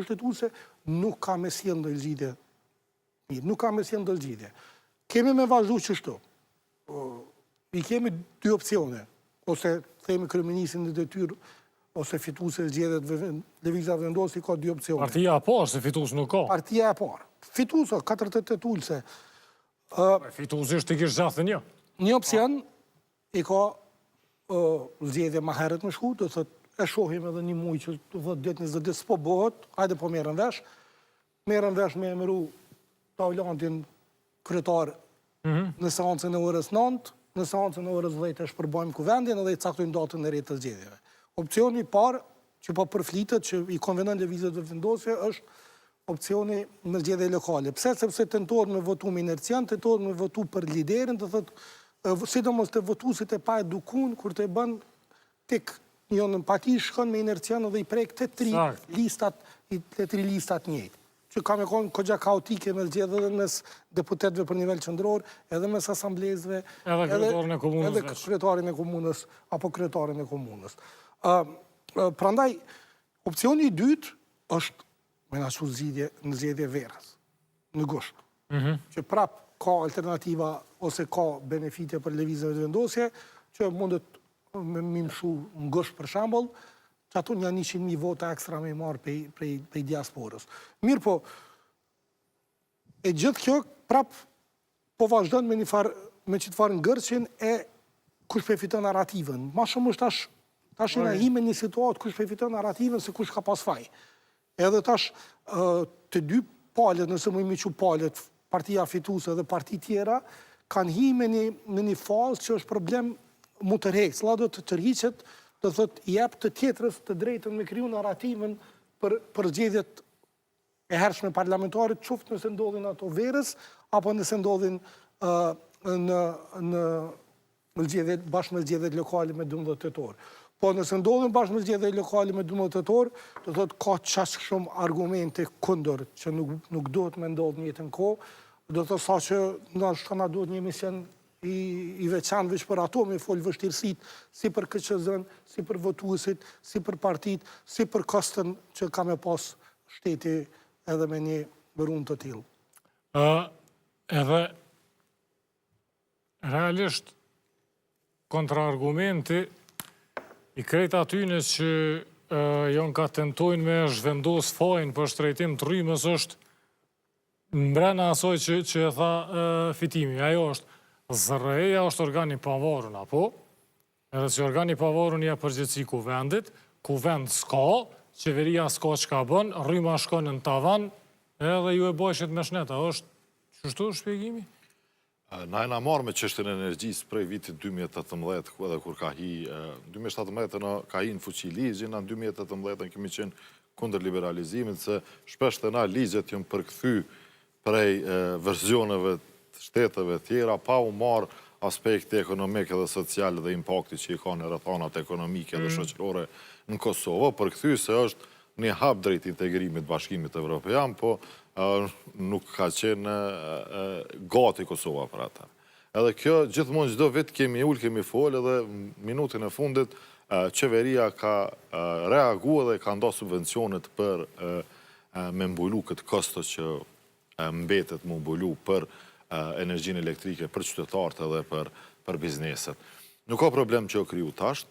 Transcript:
kushtetuese nuk ka me sjellë ndonjë zgjidhje. Nuk ka me sjellë ndonjë zgjidhje. Kemi me vazhdu kështu. I kemi dy opsione, ose themi kryeministrin në detyrë, ose fituese zgjedhjet lëvizja vendosi ka dy opsione. Partia e parë, se fitues nuk ka. Partia e parë. Fituese 48 ulse. Fituesi është të kishë gjathë një. Një opsion i ka zgjedhje më herët më shku, do thotë e shohim edhe një muaj që 10 ditë 20 ditë s'po bëhet, hajde po merrem vesh. Merrem vesh me emëru Taulandin kryetar në seancën e orës 9, në seancën e orës 10 e shpërbajmë kuvendin edhe i caktojmë datën e re të zgjedhjeve. Opcioni i parë që po përflitet që i konvenon lëvizjet e vendosje është opcioni në zgjedhje lokale. Pse? Sepse tentohet me votu me inercian, tentohet me votu për liderin, do thotë sidomos të votuesit e pa edukun kur të bën tek në parti shkon me inercian dhe i prek të tri listat njëjtë. Që ka me konë kogja kaotike me zgjedhje edhe mes deputetëve për nivel qendror, edhe mes asamblezëve, edhe kryetarin e komunës apo kryetarin e komunës. Prandaj, opcioni i dytë është me na çu në zgjedhje verës, në gusht. Që prap ka alternativa ose ka benefite për lëvizjet e vendosje, që mundet me mimshu në gusht për shembull, që ato janë 100.000 vota ekstra me marrë prej diasporës. Mirë po, e gjithë kjo prap po vazhdon me që të farë ngërqin e kush përfiton narrativën. Ma shumë është tash në hime një situatë kush përfiton narrativën se kush ka pas faj. Edhe tash të dy palet, nëse më imi që palet, partia fituese dhe parti tjera, kanë hime në një fazë që është problem mu të rejtë. Cila do të tërhiqet, do thotë jep të tjetrës të drejtën me kriju narrativën për zgjedhjet e hershme parlamentarit, qoftë nëse ndodhin ato verës, apo nëse ndodhin në bashkë me zgjedhjet lokale me 12 tetor. Po nëse ndodhin bashkë me zgjedhjet lokale me 12 tetor, do thotë ka qashtë shumë argumente kundër që nuk duhet me ndodhë një jetën kohë, do thotë sa që na duhet një emision i veçan veç për ato me folë vështirësit, si për KQZ-n, si për votuesit, si për partit, si për kostën që ka me pas shteti edhe me një bërun të tillë. Edhe realisht kontraargumenti i krejt atyne që jonë ka tentojnë me zhvendos fajnë për shtrejtim të rrymës është mbrena asoj që e tha Fitimi. Ajo është ZRE-ja është organi pavarur, apo? Edhe që organi pavarur një përgjithësi kuvendit, kuvend s'ka, qeveria s'ka që ka bën, rryma shkon në tavan, edhe ju e bajshet me shneta. është qështu shpjegimi? Na e na marrë me çështën e energjisë prej vitit 2018, edhe kur ka hi, 2017 ka hi në fuqi ligji, na në 2018 kemi qenë kundër liberalizimit, se shpesh të na ligjet jënë përkthy prej versioneve shteteve tjera, pa u marë aspekti ekonomik dhe social dhe impakti që i ka në rrethanat ekonomike dhe shoqërore në Kosovë, përkthy se është një hap drejt integrimit bashkimit evropian, po nuk ka qenë gati Kosova për ata. Edhe kjo gjithmonë çdo vit kemi ul, kemi fol, edhe minutën e fundit qeveria ka reaguar dhe ka nda subvencionet për me mbulu këtë kosto që mbetet më mbulu për energjinë elektrike për qytetarët edhe për bizneset. Nuk ka problem që o kriju tasht,